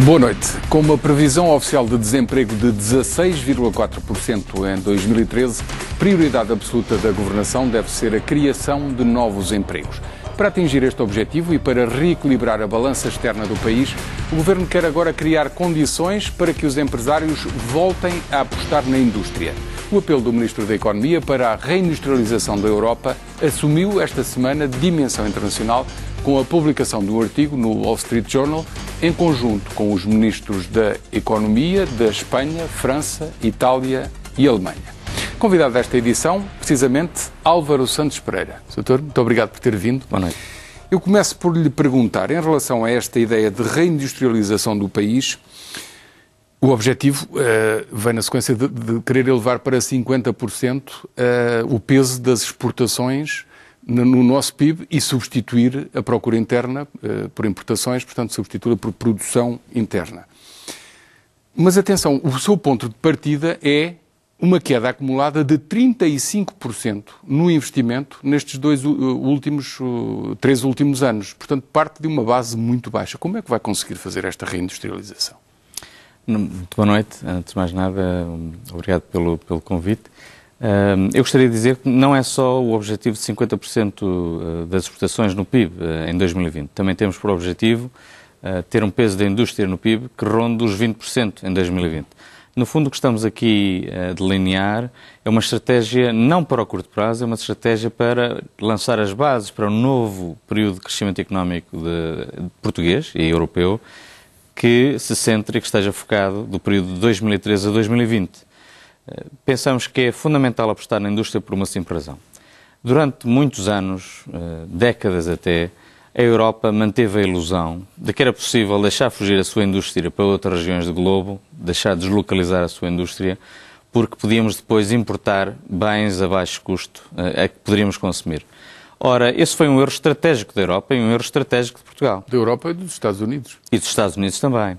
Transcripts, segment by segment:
Boa noite. Com uma previsão oficial de desemprego de 16,4% em 2013, prioridade absoluta da governação deve ser a criação de novos empregos. Para atingir este objetivo e para reequilibrar a balança externa do país, o Governo quer agora criar condições para que os empresários voltem a apostar na indústria. O apelo do Ministro da Economia para a reindustrialização da Europa assumiu esta semana dimensão internacional com a publicação de um artigo no Wall Street Journal em conjunto com os ministros da Economia da Espanha, França, Itália e Alemanha. Convidado desta edição, precisamente, Álvaro Santos Pereira. Doutor, muito obrigado por ter vindo. Boa noite. Eu começo por lhe perguntar, em relação a esta ideia de reindustrialização do país, o objetivo vem na sequência de querer elevar para 50% o peso das exportações no nosso PIB e substituir a procura interna por importações, portanto, substituí-la por produção interna. Mas atenção, o seu ponto de partida é uma queda acumulada de 35% no investimento nestes três últimos anos. Portanto, parte de uma base muito baixa. Como é que vai conseguir fazer esta reindustrialização? Muito boa noite. Antes de mais nada, obrigado pelo convite. Eu gostaria de dizer que não é só o objetivo de 50% das exportações no PIB em 2020. Também temos por objetivo ter um peso da indústria no PIB que ronde os 20% em 2020. No fundo, o que estamos aqui a delinear é uma estratégia não para o curto prazo, é uma estratégia para lançar as bases para um novo período de crescimento económico português e europeu que se centre e que esteja focado do período de 2013 a 2020. Pensamos que é fundamental apostar na indústria por uma simples razão. Durante muitos anos, décadas até, a Europa manteve a ilusão de que era possível deixar fugir a sua indústria para outras regiões do globo, deixar deslocalizar a sua indústria, porque podíamos depois importar bens a baixo custo a que poderíamos consumir. Ora, esse foi um erro estratégico da Europa e um erro estratégico de Portugal. Da Europa e dos Estados Unidos. E dos Estados Unidos também.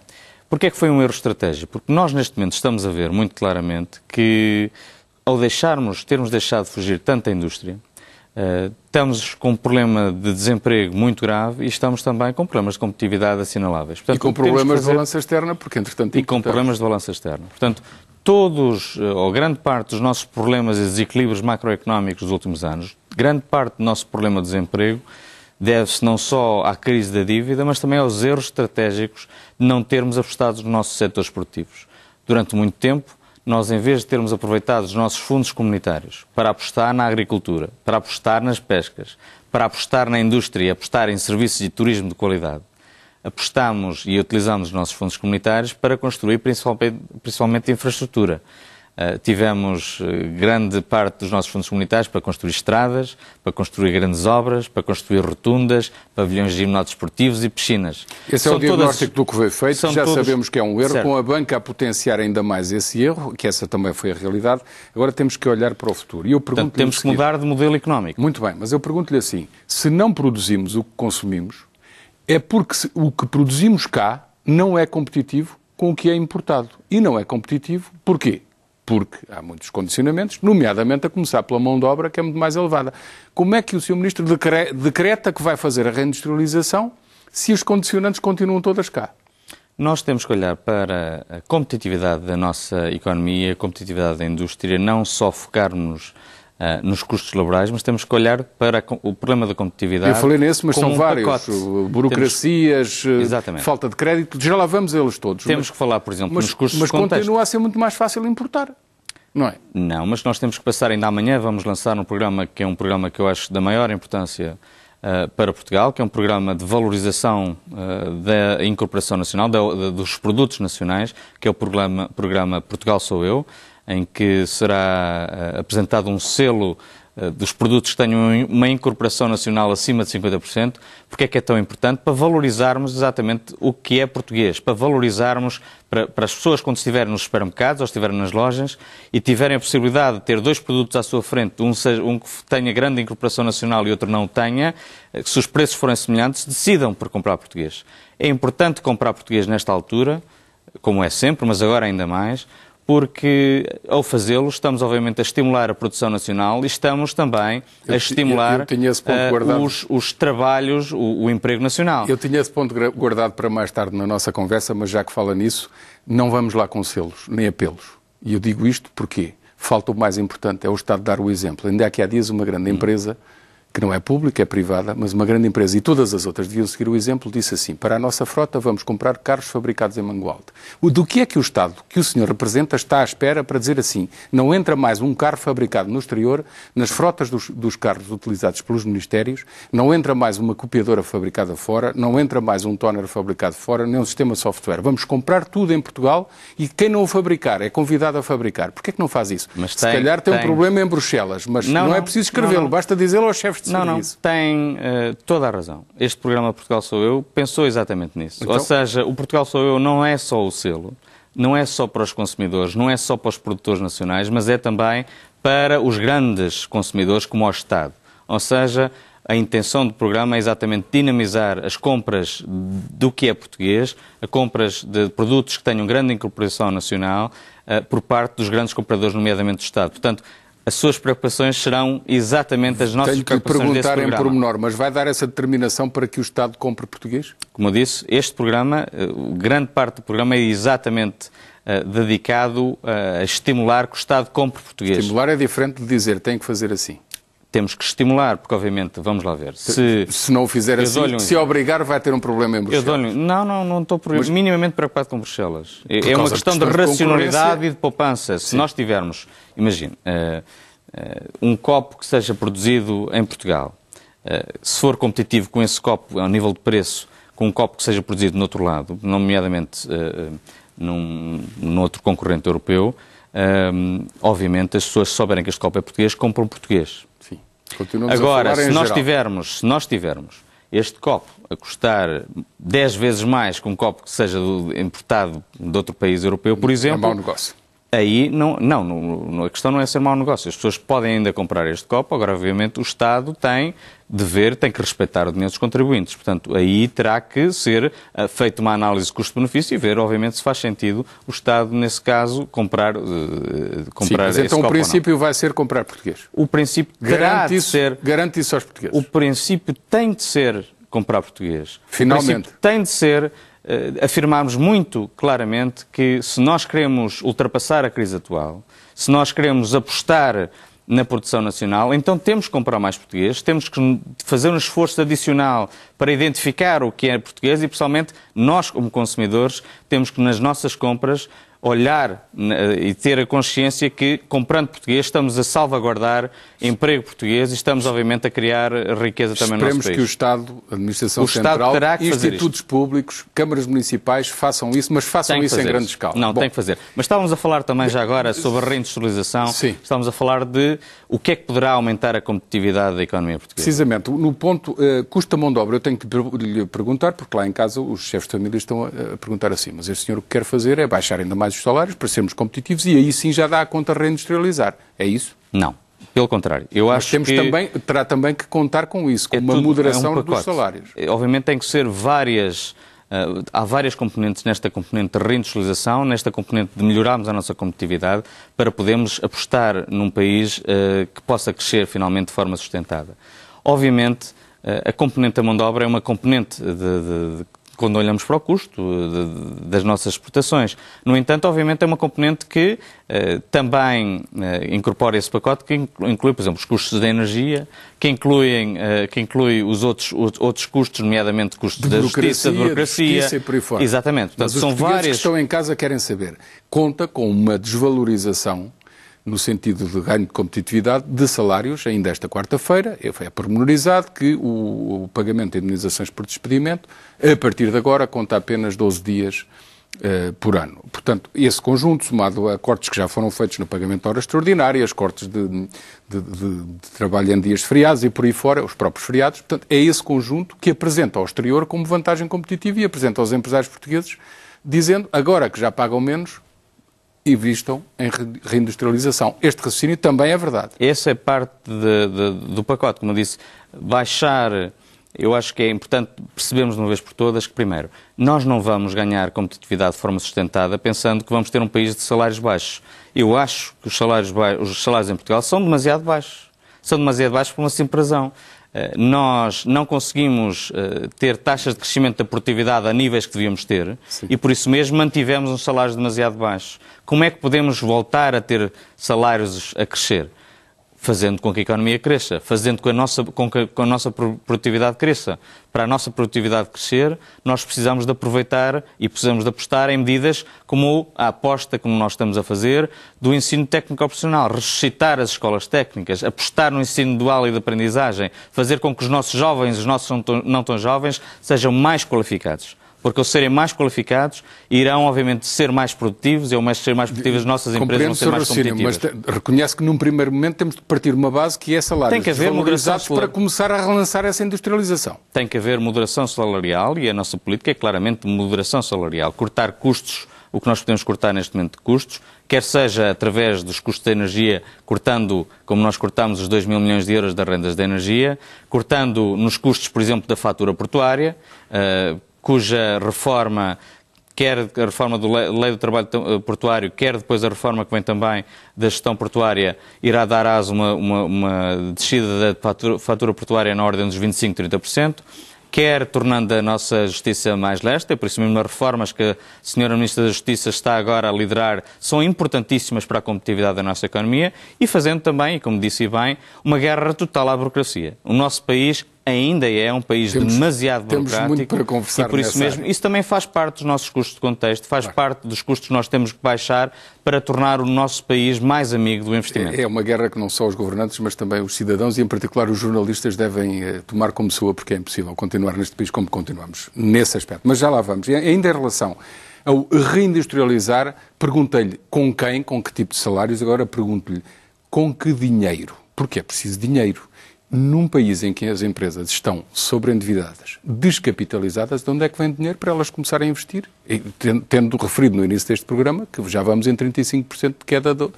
Porquê é que foi um erro estratégico? Porque nós, neste momento, estamos a ver muito claramente que, ao termos deixado de fugir tanta indústria, estamos com um problema de desemprego muito grave e estamos também com problemas de competitividade assinaláveis. Portanto, e com problemas de balança externa, porque, entretanto... E com problemas de balança externa. Portanto, todos, ou grande parte dos nossos problemas e desequilíbrios macroeconómicos dos últimos anos, grande parte do nosso problema de desemprego, deve-se não só à crise da dívida, mas também aos erros estratégicos de não termos apostado nos nossos setores produtivos. Durante muito tempo, nós, em vez de termos aproveitado os nossos fundos comunitários para apostar na agricultura, para apostar nas pescas, para apostar na indústria, apostar em serviços e turismo de qualidade, apostamos e utilizamos os nossos fundos comunitários para construir principalmente infraestrutura. Tivemos grande parte dos nossos fundos comunitários para construir estradas, para construir grandes obras, para construir rotundas, pavilhões de ginásio desportivos e piscinas. Esse é o diagnóstico do que foi feito, já sabemos que é um erro, certo, com a banca a potenciar ainda mais esse erro, que essa também foi a realidade, agora temos que olhar para o futuro. E eu portanto, temos que mudar de modelo económico. Muito bem, mas eu pergunto-lhe assim, se não produzimos o que consumimos, é porque o que produzimos cá não é competitivo com o que é importado. E não é competitivo porquê? Porque há muitos condicionamentos, nomeadamente a começar pela mão de obra, que é muito mais elevada. Como é que o Sr. Ministro decreta que vai fazer a reindustrialização se os condicionantes continuam todas cá? Nós temos que olhar para a competitividade da nossa economia, a competitividade da indústria, não só focarmos nos custos laborais, mas temos que olhar para o problema da competitividade. Eu falei nesse, mas são vários. Burocracias, falta de crédito, já lá vamos a eles todos. Temos que falar, por exemplo, nos custos de contexto. Mas continua a ser muito mais fácil importar, não é? Não, mas nós temos que passar, ainda amanhã vamos lançar um programa que é um programa que eu acho da maior importância para Portugal, que é um programa de valorização da incorporação nacional, dos produtos nacionais, que é o programa Portugal Sou Eu, em que será apresentado um selo dos produtos que tenham uma incorporação nacional acima de 50%. Porque é que é tão importante? Para valorizarmos exatamente o que é português, para valorizarmos para as pessoas quando estiverem nos supermercados ou estiverem nas lojas e tiverem a possibilidade de ter dois produtos à sua frente, um que tenha grande incorporação nacional e outro não tenha, se os preços forem semelhantes, decidam por comprar português. É importante comprar português nesta altura, como é sempre, mas agora ainda mais, porque ao fazê-lo estamos obviamente a estimular a produção nacional e estamos também a estimular os trabalhos, o emprego nacional. Eu tinha esse ponto guardado para mais tarde na nossa conversa, mas já que fala nisso, não vamos lá com selos, nem apelos. E eu digo isto porque falta o mais importante, é o Estado dar o exemplo. Ainda aqui há dias uma grande empresa, que não é pública, é privada, mas uma grande empresa, e todas as outras deviam seguir o exemplo, disse assim: para a nossa frota vamos comprar carros fabricados em Mangualde. Do que é que o Estado, que o senhor representa, está à espera para dizer assim: não entra mais um carro fabricado no exterior, nas frotas dos carros utilizados pelos ministérios, não entra mais uma copiadora fabricada fora, não entra mais um toner fabricado fora, nem um sistema de software. Vamos comprar tudo em Portugal e quem não o fabricar é convidado a fabricar. Porquê é que não faz isso? Mas se calhar tem um problema em Bruxelas, mas não é preciso escrevê-lo, basta dizê-lo aos chefes. Não, tem toda a razão. Este programa Portugal Sou Eu pensou exatamente nisso. Então, ou seja, o Portugal Sou Eu não é só o selo, não é só para os consumidores, não é só para os produtores nacionais, mas é também para os grandes consumidores como o Estado. Ou seja, a intenção do programa é exatamente dinamizar as compras do que é português, as compras de produtos que tenham grande incorporação nacional por parte dos grandes compradores, nomeadamente do Estado. Portanto, as suas preocupações serão exatamente as nossas preocupações desse programa. Tenho que lhe perguntar em pormenor, mas vai dar essa determinação para que o Estado compre português? Como eu disse, este programa, grande parte do programa é exatamente dedicado a estimular que o Estado compre português. Estimular é diferente de dizer tem que fazer assim. Temos que estimular, porque obviamente, vamos lá ver. Se não o fizer assim, se obrigar, vai ter um problema em Bruxelas. Não estou minimamente preocupado com Bruxelas. É uma questão de racionalidade e de poupança. Se nós tivermos, imagine, um copo que seja produzido em Portugal, se for competitivo com esse copo, ao nível de preço, com um copo que seja produzido no outro lado, nomeadamente num outro concorrente europeu, obviamente as pessoas, se souberem que este copo é português, compram português. Agora, se nós tivermos este copo a custar 10 vezes mais que um copo que seja importado de outro país europeu, por exemplo... É mau negócio. Aí, a questão não é ser mau negócio. As pessoas podem ainda comprar este copo, agora, obviamente, o Estado tem que respeitar o dinheiro dos contribuintes. Portanto, aí terá que ser feita uma análise de custo-benefício e ver, obviamente, se faz sentido o Estado, nesse caso, comprar esse mas então copo o princípio vai ser comprar português? O princípio terá de ser... Garante isso aos portugueses? O princípio tem de ser comprar português. Finalmente. O princípio tem de ser... afirmarmos muito claramente que se nós queremos ultrapassar a crise atual, se nós queremos apostar na produção nacional, então temos que comprar mais português, temos que fazer um esforço adicional para identificar o que é português e, pessoalmente, nós, como consumidores, temos que, nas nossas compras, olhar e ter a consciência que, comprando português, estamos a salvaguardar emprego português e estamos, obviamente, a criar riqueza também no nosso país. Esperemos que o Estado, a Administração Central, institutos públicos, câmaras municipais façam isso, mas façam isso em grande escala. Não, tem que fazer. Mas estávamos a falar também já agora sobre a reindustrialização. Sim. Estamos a falar de o que é que poderá aumentar a competitividade da economia portuguesa. Precisamente. No ponto custo da mão de obra, eu tenho que lhe perguntar, porque lá em casa os chefes de família estão a perguntar assim, mas este senhor o que quer fazer é baixar ainda mais os salários para sermos competitivos e aí sim já dá a conta reindustrializar. É isso? Não. Pelo contrário. Eu acho que terá também que contar com isso, com uma moderação dos salários. Obviamente tem que ser há várias componentes nesta componente de reindustrialização, nesta componente de melhorarmos a nossa competitividade para podermos apostar num país que possa crescer finalmente de forma sustentada. Obviamente, a componente da mão de obra é uma componente quando olhamos para o custo das nossas exportações. No entanto, obviamente, é uma componente que também incorpora esse pacote, que inclui, por exemplo, os custos da energia, que inclui os outros custos, nomeadamente custos da justiça, de burocracia e por aí fora. Exatamente. Portanto, mas os portugueses que estão em casa querem saber. Conta com uma desvalorização no sentido de ganho de competitividade de salários, ainda esta quarta-feira, é pormenorizado que o pagamento de indemnizações por despedimento, a partir de agora, conta apenas 12 dias por ano. Portanto, esse conjunto, somado a cortes que já foram feitos no pagamento de horas extraordinárias, cortes de trabalho em dias de feriados e por aí fora, os próprios feriados, portanto, é esse conjunto que apresenta ao exterior como vantagem competitiva e apresenta aos empresários portugueses, dizendo, agora que já pagam menos, investam em reindustrialização. Este raciocínio também é verdade. Essa é parte do pacote, como eu disse, baixar eu acho que é importante percebermos de uma vez por todas que, primeiro, nós não vamos ganhar competitividade de forma sustentada pensando que vamos ter um país de salários baixos. Eu acho que os salários em Portugal são demasiado baixos. São demasiado baixos por uma simples razão. Nós não conseguimos ter taxas de crescimento da produtividade a níveis que devíamos ter. Sim. E por isso mesmo mantivemos uns salários demasiado baixos. Como é que podemos voltar a ter salários a crescer? Fazendo com que a economia cresça, fazendo com que a nossa produtividade cresça. Para a nossa produtividade crescer, nós precisamos de aproveitar e precisamos de apostar em medidas como a aposta, como nós estamos a fazer, do ensino técnico-profissional, ressuscitar as escolas técnicas, apostar no ensino dual e de aprendizagem, fazer com que os nossos jovens, os nossos não tão jovens, sejam mais qualificados. Porque ao serem mais qualificados, irão, obviamente, ser mais produtivos, e ao ser mais produtivas, as nossas empresas vão ser mais competitivas. Mas reconhece que, num primeiro momento, temos de partir de uma base que é salários desvalorizados para começar a relançar essa industrialização. Tem que haver moderação salarial, e a nossa política é claramente moderação salarial. Cortar custos, o que nós podemos cortar neste momento de custos, quer seja através dos custos de energia, cortando, como nós cortamos os 2 mil milhões de euros das rendas de energia, cortando nos custos, por exemplo, da fatura portuária, cuja reforma, quer a reforma da Lei do Trabalho Portuário, quer depois a reforma que vem também da gestão portuária, irá dar aso uma descida da fatura portuária na ordem dos 25%, 30%, quer tornando a nossa justiça mais lesta, por isso mesmo as reformas que a Sra. Ministra da Justiça está agora a liderar são importantíssimas para a competitividade da nossa economia, e fazendo também, e como disse bem, uma guerra total à burocracia. O nosso país ainda é um país demasiado burocrático. Temos muito para conversar. E por isso mesmo, isso também faz parte dos nossos custos de contexto, faz parte dos custos que nós temos que baixar para tornar o nosso país mais amigo do investimento. É uma guerra que não só os governantes, mas também os cidadãos, e em particular os jornalistas, devem tomar como sua, porque é impossível continuar neste país como continuamos, nesse aspecto. Mas já lá vamos. E ainda em relação ao reindustrializar, perguntei-lhe com quem, com que tipo de salários, agora pergunto-lhe com que dinheiro, porque é preciso dinheiro. Num país em que as empresas estão sobreendividadas, descapitalizadas, de onde é que vem dinheiro para elas começarem a investir? E, tendo referido no início deste programa que já vamos em 35% de queda do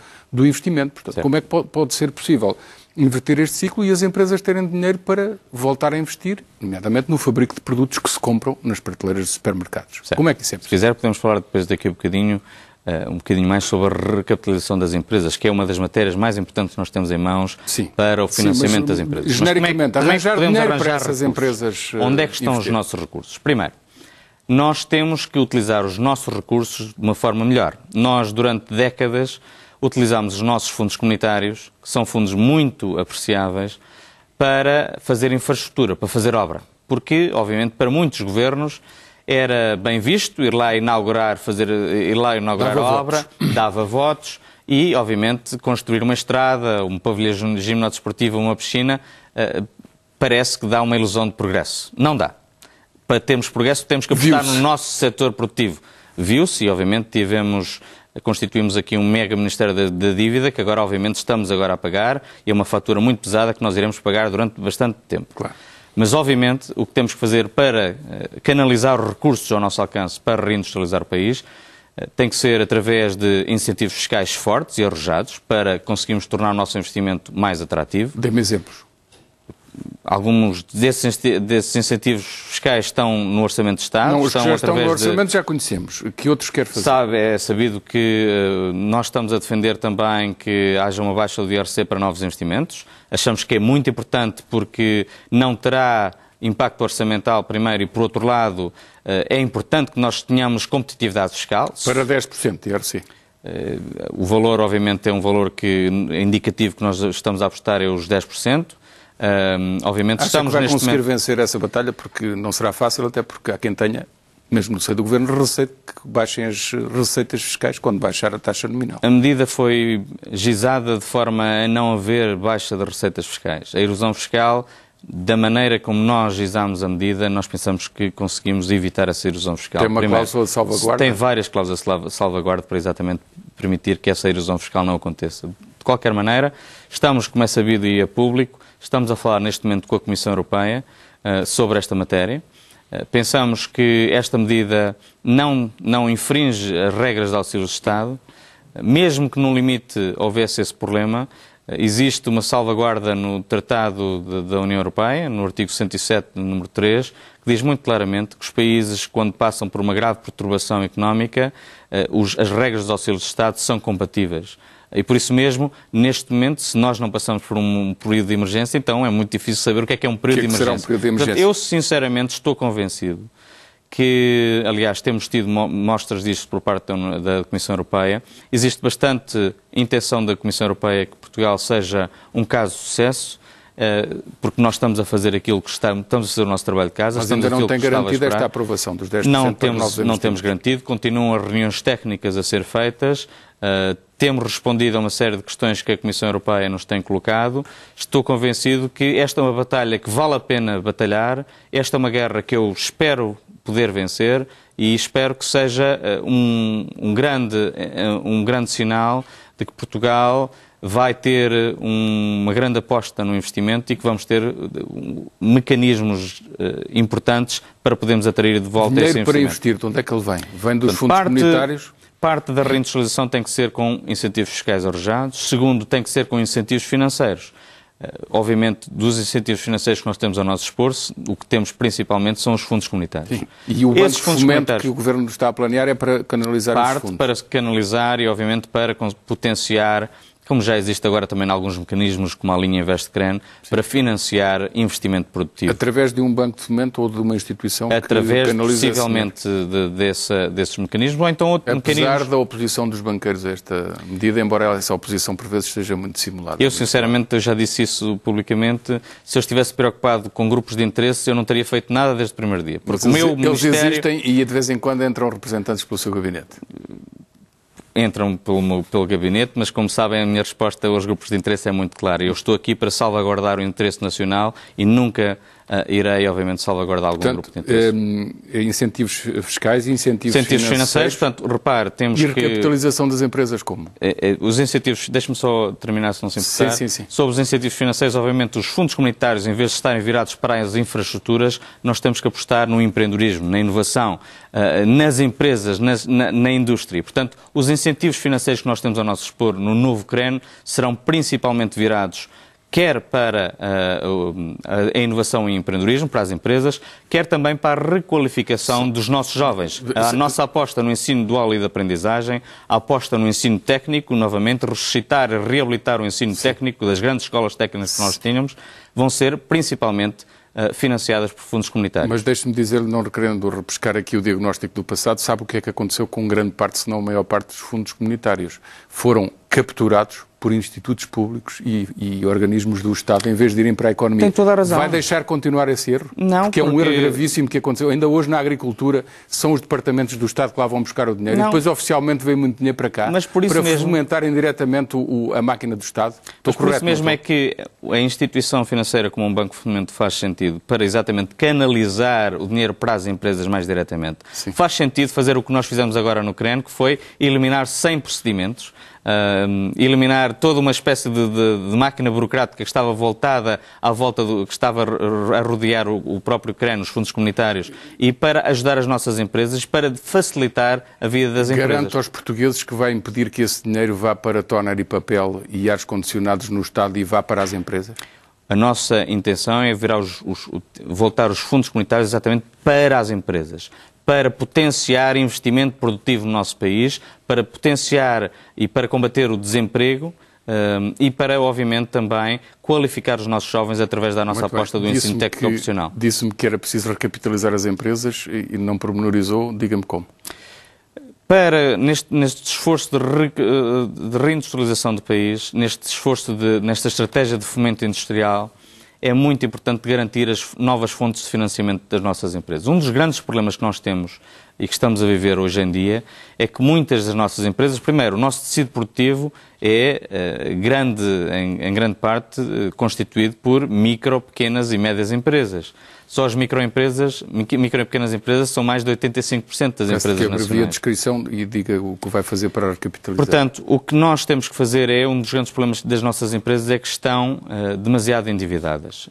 investimento. Portanto, como é que pode ser possível inverter este ciclo e as empresas terem dinheiro para voltar a investir, nomeadamente no fabrico de produtos que se compram nas prateleiras de supermercados? Certo. Como é que isso é possível? Se quiser, podemos falar depois daqui um bocadinho mais sobre a recapitalização das empresas, que é uma das matérias mais importantes que nós temos em mãos. Sim. Para o financiamento das empresas. Genericamente, arranjar dinheiro para essas empresas. Onde é que estão os nossos recursos? Primeiro, nós temos que utilizar os nossos recursos de uma forma melhor. Nós, durante décadas, utilizámos os nossos fundos comunitários, que são fundos muito apreciáveis, para fazer infraestrutura, para fazer obra. Porque, obviamente, para muitos governos era bem visto ir lá inaugurar a obra, dava votos e, obviamente, construir uma estrada, um pavilhão gimnodesportivo, uma piscina, parece que dá uma ilusão de progresso. Não dá. Para termos progresso, temos que apostar no nosso setor produtivo. Viu-se e, obviamente, constituímos aqui um mega Ministério da Dívida, que agora, obviamente, estamos agora a pagar, e é uma fatura muito pesada que nós iremos pagar durante bastante tempo. Claro. Mas, obviamente, o que temos que fazer para canalizar os recursos ao nosso alcance para reindustrializar o país tem que ser através de incentivos fiscais fortes e arrojados para conseguirmos tornar o nosso investimento mais atrativo. Dê-me exemplos. Alguns desses incentivos fiscais estão no Orçamento de Estado. Não, os que já estão no Orçamento já conhecemos. Que outros quer fazer? É sabido que nós estamos a defender também que haja uma baixa do IRC para novos investimentos. Achamos que é muito importante porque não terá impacto orçamental, primeiro, e por outro lado, é importante que nós tenhamos competitividade fiscal. Para 10% de IRC. O valor, obviamente, é um valor indicativo que nós estamos a apostar, é os 10%. Obviamente Acha estamos que vai neste conseguir momento vencer essa batalha, porque não será fácil, até porque há quem tenha, mesmo no seio do Governo, receio que baixem as receitas fiscais quando baixar a taxa nominal. A medida foi gizada de forma a não haver baixa de receitas fiscais. A erosão fiscal, da maneira como nós gizamos a medida, nós pensamos que conseguimos evitar essa erosão fiscal. Tem uma cláusula de salvaguarda? Tem várias cláusulas de salvaguarda para exatamente permitir que essa erosão fiscal não aconteça. De qualquer maneira, estamos, como é sabido e é público, estamos a falar neste momento com a Comissão Europeia sobre esta matéria. Pensamos que esta medida não infringe as regras de auxílio de Estado, mesmo que no limite houvesse esse problema, Existe uma salvaguarda no Tratado da União Europeia, no artigo 107, número 3, que diz muito claramente que os países, quando passam por uma grave perturbação económica, as regras dos auxílios de Estado são compatíveis. E por isso mesmo, neste momento, se nós não passamos por um período de emergência, então é muito difícil saber o que é um período de emergência. Será um período de emergência? Portanto, eu, sinceramente, estou convencido que, aliás, temos tido mostras disto por parte da Comissão Europeia. Existe bastante intenção da Comissão Europeia que Portugal seja um caso de sucesso, porque nós estamos a fazer aquilo que estamos a fazer o nosso trabalho de casa. Mas ainda não tem garantido esta aprovação dos 10%? Não temos garantido, continuam as reuniões técnicas a ser feitas, temos respondido a uma série de questões que a Comissão Europeia nos tem colocado. Estou convencido que esta é uma batalha que vale a pena batalhar, esta é uma guerra que eu espero poder vencer e espero que seja um grande sinal de que Portugal vai ter uma grande aposta no investimento e que vamos ter mecanismos importantes para podermos atrair de volta esse investimento. Dinheiro para investir, de onde é que ele vem? Vem dos fundos comunitários? Parte da reindustrialização tem que ser com incentivos fiscais arrojados. Segundo, tem que ser com incentivos financeiros. Obviamente, dos incentivos financeiros que nós temos ao nosso dispor, o que temos principalmente são os fundos comunitários. Sim. E o banco de fomento que o Governo está a planear é para canalizar esses fundos? Parte para canalizar e, obviamente, para potenciar, como já existe agora também em alguns mecanismos, como a linha InvestCREN, para financiar investimento produtivo. Através de um banco de fomento ou de uma instituição que canaliza... Através, possivelmente, desses mecanismos, ou então outro mecanismo... Apesar da oposição dos banqueiros a esta medida, embora essa oposição por vezes seja muito dissimulada. Eu, sinceramente, eu já disse isso publicamente, se eu estivesse preocupado com grupos de interesse, eu não teria feito nada desde o primeiro dia. Porque eles existem e de vez em quando entram representantes pelo seu gabinete. Entram pelo gabinete, mas como sabem a minha resposta aos grupos de interesse é muito clara. Eu estou aqui para salvaguardar o interesse nacional e nunca irei, obviamente, salvaguardar algum grupo de interesse. Incentivos fiscais e incentivos financeiros. Portanto, repare, temos que... E recapitalização das empresas como? Os incentivos, deixe-me só terminar se não se importar. Sim. Sobre os incentivos financeiros, obviamente, os fundos comunitários, em vez de estarem virados para as infraestruturas, nós temos que apostar no empreendedorismo, na inovação, nas empresas, na indústria. Portanto, os incentivos financeiros que nós temos ao nosso dispor no novo CREN serão principalmente virados quer para a inovação e empreendedorismo, para as empresas, quer também para a requalificação dos nossos jovens. A nossa aposta no ensino dual e de aprendizagem, a aposta no ensino técnico, novamente, ressuscitar e reabilitar o ensino técnico das grandes escolas técnicas que nós tínhamos, vão ser principalmente financiadas por fundos comunitários. Mas deixe-me dizer-lhe, não querendo repescar aqui o diagnóstico do passado, sabe o que é que aconteceu com grande parte, se não a maior parte, dos fundos comunitários? Foram capturados por institutos públicos e organismos do Estado, em vez de irem para a economia. Tem toda a razão. Vai deixar continuar esse erro? Não, porque é um erro gravíssimo que aconteceu. Ainda hoje na agricultura são os departamentos do Estado que lá vão buscar o dinheiro. Não. E depois oficialmente vem muito dinheiro para cá, mas por isso para mesmo... fomentarem diretamente a máquina do Estado. Mas por isso mesmo é que a instituição financeira como um banco de fomento faz sentido para exatamente canalizar o dinheiro para as empresas mais diretamente. Sim. Faz sentido fazer o que nós fizemos agora no CREN, que foi eliminar 100 procedimentos, eliminar toda uma espécie de máquina burocrática que estava voltada que estava a rodear o próprio CREN, os fundos comunitários, e para ajudar as nossas empresas, para facilitar a vida das empresas. Garanto aos portugueses que vai impedir que esse dinheiro vá para tóner e papel e ar-condicionados no Estado e vá para as empresas? A nossa intenção é voltar os fundos comunitários exatamente para as empresas, para potenciar investimento produtivo no nosso país, para potenciar e para combater o desemprego e para, obviamente, também qualificar os nossos jovens através da nossa aposta do ensino técnico profissional. Disse-me que era preciso recapitalizar as empresas e não pormenorizou. Diga-me como. Neste esforço de reindustrialização do país, nesta estratégia de fomento industrial, é muito importante garantir as novas fontes de financiamento das nossas empresas. Um dos grandes problemas que nós temos e que estamos a viver hoje em dia é que muitas das nossas empresas, primeiro, o nosso tecido produtivo é em grande parte constituído por micro, pequenas e médias empresas. Só as micro e pequenas empresas são mais de 85% das empresas nacionais. Que a descrição e diga o que vai fazer para recapitalizar. Portanto, o que nós temos que fazer um dos grandes problemas das nossas empresas é que estão demasiado endividadas.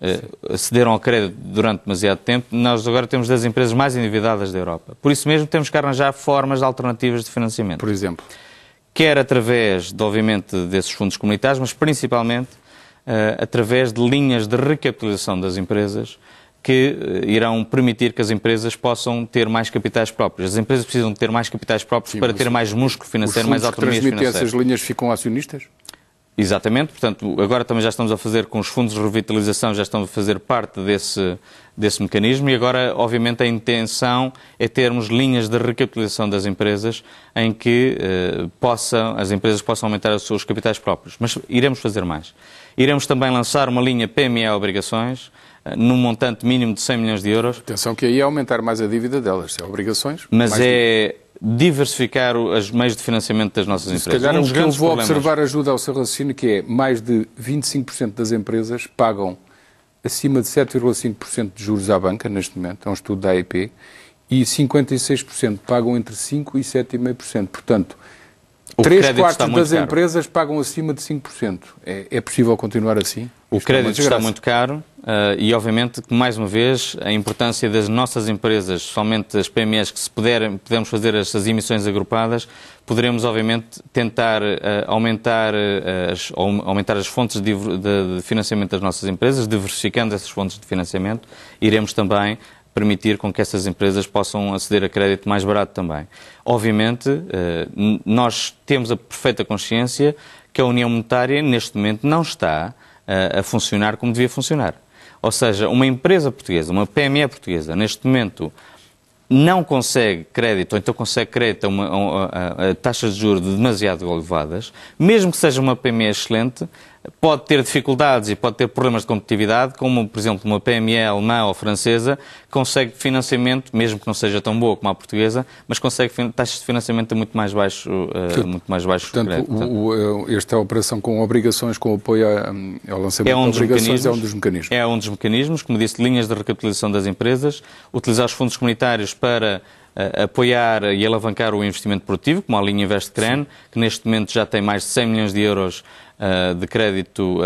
Acederam ao crédito durante demasiado tempo. Nós agora temos das empresas mais endividadas da Europa. Por isso mesmo temos que arranjar formas alternativas de financiamento. Por exemplo? quer através, obviamente, desses fundos comunitários, mas principalmente através de linhas de recapitalização das empresas que irão permitir que as empresas possam ter mais capitais próprios. As empresas precisam ter mais capitais próprios para ter mais músculo financeiro, mais autonomia financeira. Os fundos que transmitem essas linhas ficam acionistas? Exatamente, portanto, agora também já estamos a fazer com os fundos de revitalização, já estão a fazer parte desse mecanismo e agora, obviamente, a intenção é termos linhas de recapitalização das empresas em que as empresas possam aumentar os seus capitais próprios. Mas iremos fazer mais. Iremos também lançar uma linha PME Obrigações, num montante mínimo de 100 milhões de euros. Atenção que aí é aumentar mais a dívida delas, é obrigações. Mas diversificar os meios de financiamento das nossas empresas. Se calhar o que eu vou observar ajuda ao seu raciocínio, que é mais de 25% das empresas pagam acima de 7,5% de juros à banca, neste momento, é um estudo da AEP, e 56% pagam entre 5% e 7,5%. Portanto, 3/4 das empresas pagam acima de 5%. É possível continuar assim? O crédito está muito caro e, obviamente, que, mais uma vez, a importância das nossas empresas, somente as PMEs, que se pudermos fazer essas emissões agrupadas, poderemos, obviamente, tentar aumentar as fontes de financiamento das nossas empresas, diversificando essas fontes de financiamento. Iremos também permitir com que essas empresas possam aceder a crédito mais barato também. Obviamente, nós temos a perfeita consciência que a União Monetária, neste momento, não está a funcionar como devia funcionar. Ou seja, uma empresa portuguesa, uma PME portuguesa, neste momento, não consegue crédito, ou então consegue crédito a taxas de juros demasiado elevadas, mesmo que seja uma PME excelente, pode ter dificuldades e pode ter problemas de competitividade, como, por exemplo, uma PME alemã ou francesa, consegue financiamento, mesmo que não seja tão boa como a portuguesa, mas consegue taxas de financiamento muito mais baixos. Portanto, esta operação com obrigações, com apoio ao lançamento de obrigações, é um dos mecanismos. É um dos mecanismos, como disse, linhas de recapitalização das empresas, utilizar os fundos comunitários para apoiar e alavancar o investimento produtivo, como a linha InvestCREN, que neste momento já tem mais de 100 milhões de euros de crédito,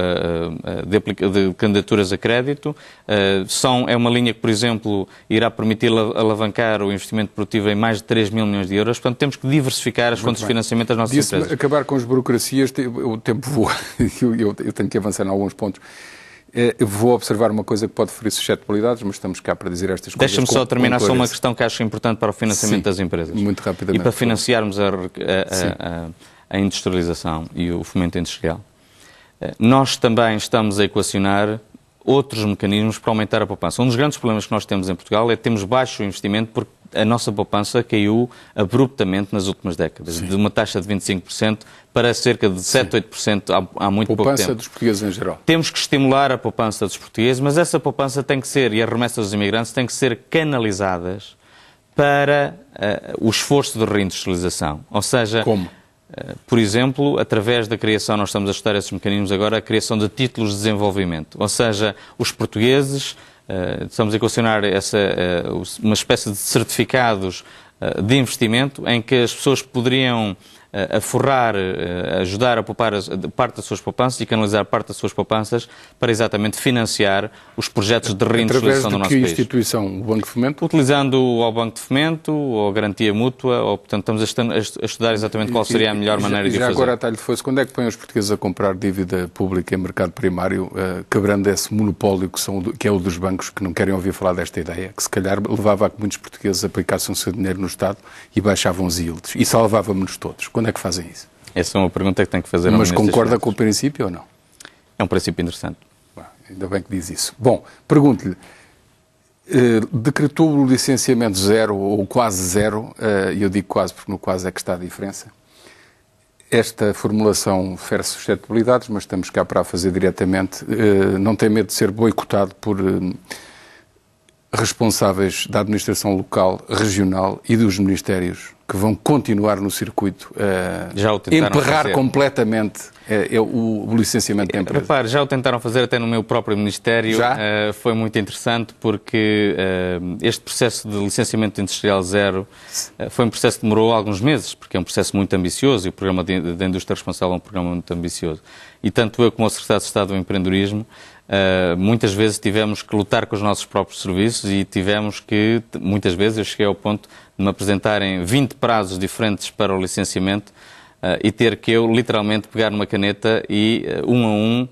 de candidaturas a crédito. É uma linha que, por exemplo, irá permitir alavancar o investimento produtivo em mais de 3 mil milhões de euros. Portanto, temos que diversificar as fontes de financiamento das nossas empresas. Acabar com as burocracias, o tempo voa. Eu tenho que avançar em alguns pontos. Eu vou observar uma coisa que pode ferir suscetibilidades, mas estamos cá para dizer estas coisas. Deixa-me só terminar só uma questão que acho importante para o financiamento das empresas. Muito rapidamente. E para financiarmos a industrialização e o fomento industrial. Nós também estamos a equacionar outros mecanismos para aumentar a poupança. Um dos grandes problemas que nós temos em Portugal é que temos baixo investimento porque a nossa poupança caiu abruptamente nas últimas décadas, de uma taxa de 25% para cerca de 7, 8% há muito pouco tempo. Poupança dos portugueses em geral. Temos que estimular a poupança dos portugueses, mas essa poupança tem que ser, e as remessas dos imigrantes, têm que ser canalizadas para o esforço de reindustrialização. Ou seja, como? Por exemplo, através da criação, nós estamos a estudar esses mecanismos agora, a criação de títulos de desenvolvimento. Ou seja, os portugueses, estamos a equacionar uma espécie de certificados de investimento em que as pessoas poderiam ajudar a poupar parte das suas poupanças e canalizar parte das suas poupanças para exatamente financiar os projetos de reindustrialização do nosso país. Através de que instituição? O Banco de Fomento? Utilizando o Banco de Fomento ou a garantia mútua, ou, portanto, estamos a estudar exatamente qual seria a melhor maneira de o fazer. Já agora, a talho de foice, quando é que põem os portugueses a comprar dívida pública em mercado primário, quebrando esse monopólio que é o dos bancos, que não querem ouvir falar desta ideia, que se calhar levava a que muitos portugueses aplicassem o seu dinheiro no Estado e baixavam os yields, e salvávamos-nos todos? Quando é que fazem isso? Essa é uma pergunta que tem que fazer ao Mas concorda com o princípio ou não? É um princípio interessante. Ainda bem que diz isso. Bom, pergunto-lhe, decretou o licenciamento zero ou quase zero, e eu digo quase porque no quase é que está a diferença. Esta formulação fere suscetibilidades, mas estamos cá para a fazer diretamente. Não tem medo de ser boicotado por responsáveis da administração local, regional e dos ministérios que vão continuar no circuito a emperrar completamente o licenciamento da empresa? Repare, já o tentaram fazer até no meu próprio Ministério. Foi muito interessante porque este processo de licenciamento industrial zero foi um processo que demorou alguns meses, porque é um processo muito ambicioso e o programa da indústria responsável é um programa muito ambicioso. E tanto eu como o Secretário de Estado do Empreendedorismo muitas vezes tivemos que lutar com os nossos próprios serviços e tivemos que, muitas vezes, eu cheguei ao ponto de me apresentarem 20 prazos diferentes para o licenciamento e ter que eu, literalmente, pegar numa caneta e, um a um,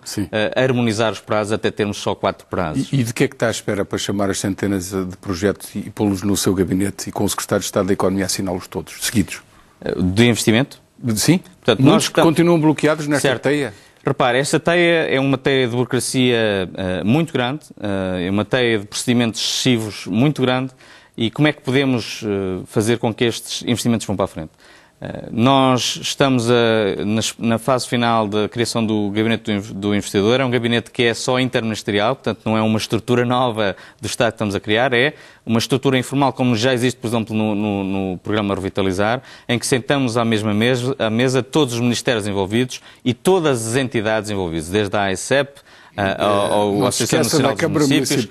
harmonizar os prazos até termos só 4 prazos. E de que é que está à espera para chamar as centenas de projetos e pô-los no seu gabinete e com o Secretário de Estado da Economia assiná-los todos, seguidos? De investimento? Sim. Portanto, muitos continuam bloqueados nesta teia. Repare, esta teia é uma teia de burocracia muito grande, é uma teia de procedimentos excessivos muito grande. E como é que podemos fazer com que estes investimentos vão para a frente? Nós estamos na fase final da criação do Gabinete do Investidor. É um gabinete que é só interministerial, portanto não é uma estrutura nova do Estado que estamos a criar, é uma estrutura informal, como já existe, por exemplo, no programa Revitalizar, em que sentamos à mesma mesa todos os ministérios envolvidos e todas as entidades envolvidas, desde a AICEP, a Associação Nacional dos Municípios,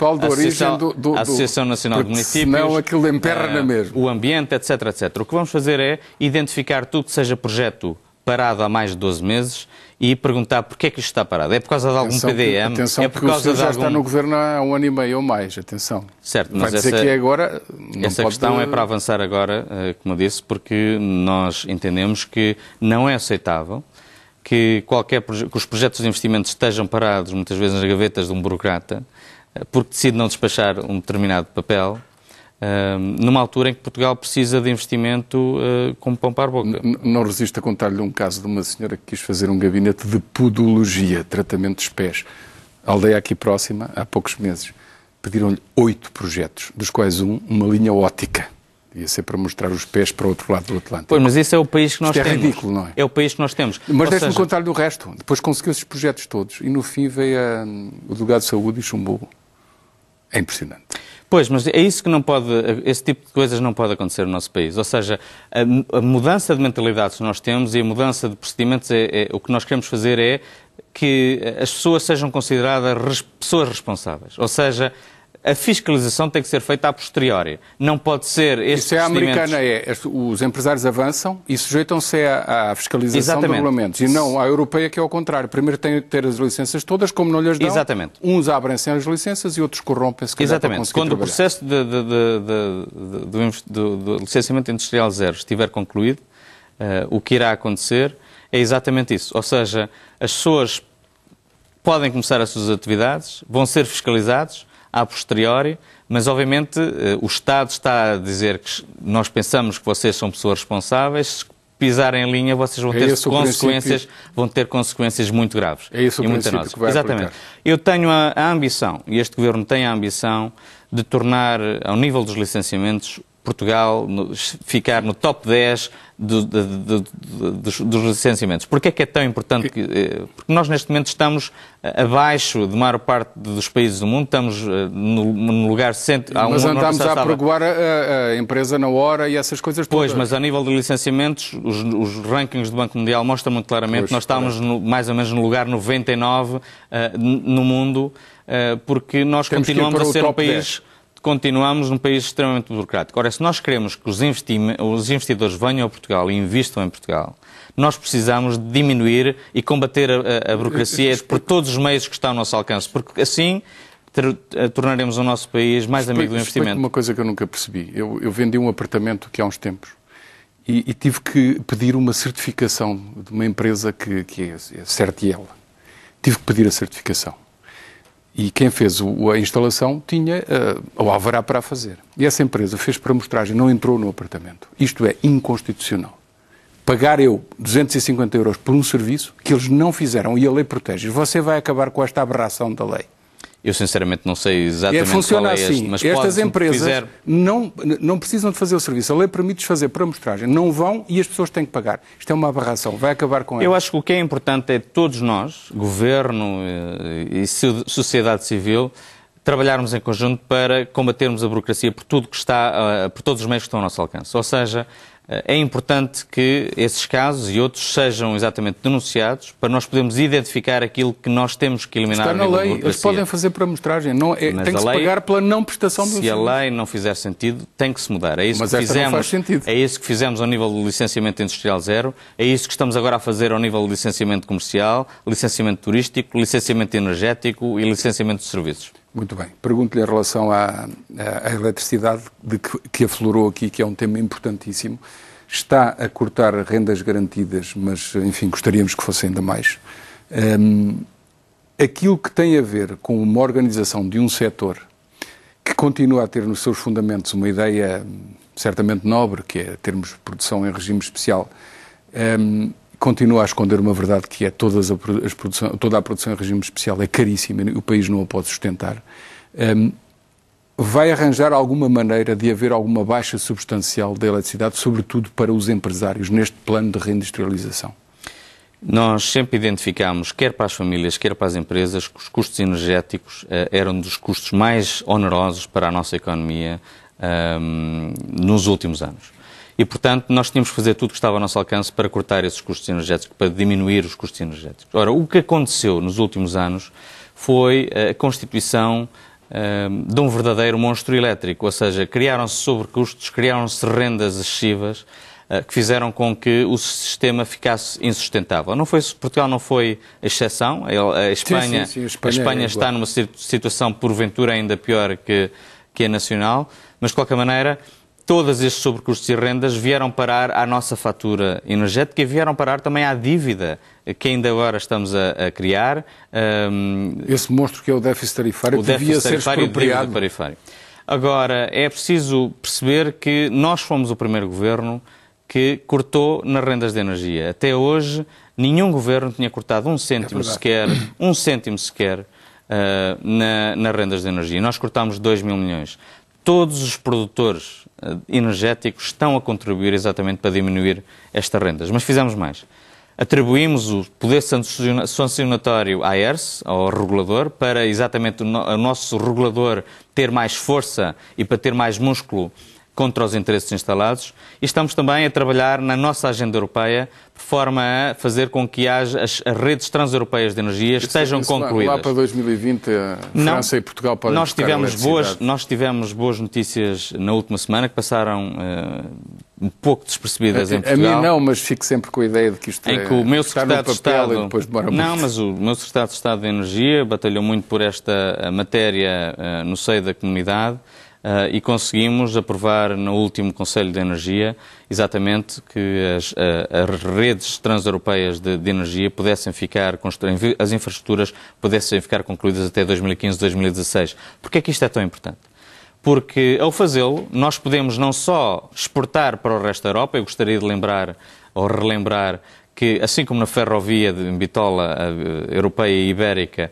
a Associação Nacional de Municípios, senão aquilo emperra na mesma. O ambiente, etc, etc. O que vamos fazer é identificar tudo que seja projeto parado há mais de 12 meses e perguntar porquê é que isto está parado. É por causa de algum PDM? Atenção, é por causa já está no governo há 1 ano e meio ou mais, atenção. Certo, mas vai dizer que é agora... Essa questão é para avançar agora, como eu disse, porque nós entendemos que não é aceitável que os projetos de investimento estejam parados, muitas vezes nas gavetas de um burocrata, porque decide não despachar um determinado papel, numa altura em que Portugal precisa de investimento como pão para a boca. Não resisto a contar-lhe um caso de uma senhora que quis fazer um gabinete de podologia, tratamento dos pés. A aldeia aqui próxima, há poucos meses, pediram-lhe 8 projetos, dos quais uma linha óptica. Ia ser para mostrar os pés para o outro lado do Atlântico. Pois, mas esse é o país que nós temos. É ridículo, não é? É o país que nós temos. Mas deixe-me contar-lhe o resto. Depois conseguiu esses projetos todos e no fim veio o delegado de saúde e chumbou. É impressionante. Pois, mas é isso que não pode, esse tipo de coisas não pode acontecer no nosso país. Ou seja, a mudança de mentalidades que nós temos e a mudança de procedimentos, o que nós queremos fazer é que as pessoas sejam consideradas pessoas responsáveis. Ou seja, a fiscalização tem que ser feita a posteriori. Não pode ser estes Isso é a americana, os empresários avançam e sujeitam-se à fiscalização de regulamentos. E não à europeia, que é ao contrário. Primeiro têm que ter as licenças todas, como não lhes dão. Exatamente. Uns abrem-se as licenças e outros corrompem-se. Exatamente. Quando o processo do licenciamento industrial zero estiver concluído, o que irá acontecer é exatamente isso. Ou seja, as pessoas podem começar as suas atividades, vão ser fiscalizados a posteriori, mas obviamente o Estado está a dizer que nós pensamos que vocês são pessoas responsáveis, se pisarem em linha vocês vão ter consequências muito graves. É isso o princípio que vai Exatamente. aplicar. Eu tenho a ambição, e este Governo tem a ambição, de tornar, ao nível dos licenciamentos, Portugal ficar no top 10 dos licenciamentos. Porquê é que é tão importante? Porque nós, neste momento, estamos abaixo de maior parte dos países do mundo, estamos no lugar... Mas andámos a apregoar a empresa na hora e essas coisas todas. Pois, mas a nível de licenciamentos, os rankings do Banco Mundial mostram muito claramente que nós estamos mais ou menos no lugar 99 no mundo, porque nós continuamos a ser um país... Continuamos num país extremamente burocrático. Ora, se nós queremos que os investidores venham a Portugal e investam em Portugal, nós precisamos diminuir e combater a burocracia por todos os meios que estão ao nosso alcance, porque assim tornaremos o nosso país mais amigo do investimento. Uma coisa que eu nunca percebi. Eu vendi um apartamento aqui há uns tempos e tive que pedir uma certificação de uma empresa que é Certiel. Tive que pedir a certificação. E quem fez a instalação tinha o alvará para a fazer. E essa empresa fez para amostragem, não entrou no apartamento. Isto é inconstitucional. Pagar eu 250 euros por um serviço que eles não fizeram e a lei protege. Você vai acabar com esta aberração da lei. Eu, sinceramente, não sei exatamente funciona qual é assim. mas estas empresas não precisam de fazer o serviço. A lei permite fazer por amostragem. Não vão e as pessoas têm que pagar. Isto é uma aberração. Vai acabar com ela. Eu acho que o que é importante é todos nós, Governo e sociedade civil, trabalharmos em conjunto para combatermos a burocracia por todos os meios que estão ao nosso alcance. Ou seja, é importante que esses casos e outros sejam exatamente denunciados para nós podermos identificar aquilo que nós temos que eliminar. Está na lei, eles podem fazer por amostragem, tem que se pagar pela não prestação do serviço. Se a lei não fizer sentido, tem que se mudar. É isso Mas que esta fizemos, não faz sentido. É isso que fizemos ao nível do licenciamento industrial zero, é isso que estamos agora a fazer ao nível do licenciamento comercial, licenciamento turístico, licenciamento energético e licenciamento de serviços. Muito bem. Pergunto-lhe em relação à eletricidade que aflorou aqui, que é um tema importantíssimo. está a cortar rendas garantidas, mas, enfim, gostaríamos que fosse ainda mais. Aquilo que tem a ver com uma organização de um setor que continua a ter nos seus fundamentos uma ideia certamente nobre, que é termos produção em regime especial, continua a esconder uma verdade que é toda a produção em regime especial é caríssima e o país não a pode sustentar. Vai arranjar alguma maneira de haver alguma baixa substancial da eletricidade, sobretudo para os empresários, neste plano de reindustrialização? Nós sempre identificámos, quer para as famílias, quer para as empresas, que os custos energéticos eram um dos custos mais onerosos para a nossa economia nos últimos anos. E, portanto, nós tínhamos que fazer tudo o que estava ao nosso alcance para cortar esses custos energéticos, para diminuir os custos energéticos. Ora, o que aconteceu nos últimos anos foi a constituição de um verdadeiro monstro elétrico, ou seja, criaram-se sobrecustos, criaram-se rendas excessivas, que fizeram com que o sistema ficasse insustentável. Portugal não foi a exceção. A Espanha está numa situação, porventura, ainda pior que a nacional, mas, de qualquer maneira, todos estes sobrecustos e rendas vieram parar à nossa fatura energética e vieram parar também à dívida que ainda agora estamos a criar. Esse monstro que é o déficit tarifário devia ser expropriado. Agora, é preciso perceber que nós fomos o primeiro governo que cortou nas rendas de energia. Até hoje, nenhum governo tinha cortado um cêntimo sequer nas rendas de energia. Nós cortámos 2 mil milhões. Todos os produtores energéticos estão a contribuir exatamente para diminuir estas rendas. Mas fizemos mais. Atribuímos o poder sancionatório à ERSE, ao regulador, para exatamente o nosso regulador ter mais força e para ter mais músculo contra os interesses instalados, e estamos também a trabalhar na nossa agenda europeia de forma a fazer com que as redes transeuropeias de energia estejam concluídas. Lá para 2020, a França e Portugal podem Nós tivemos boas notícias na última semana, que passaram um pouco despercebidas em Portugal. A mim não, mas fico sempre com a ideia de que isto em que o meu secretário de Estado, e depois demora muito. Não, mas o meu secretário de Estado de Energia batalhou muito por esta matéria no seio da comunidade. E conseguimos aprovar no último Conselho de Energia exatamente que as redes transeuropeias de energia pudessem ficar, as infraestruturas pudessem ficar concluídas até 2015, 2016. Porquê é que isto é tão importante? Porque, ao fazê-lo, nós podemos não só exportar para o resto da Europa, eu gostaria de lembrar ou relembrar que, assim como na ferrovia de bitola europeia e ibérica,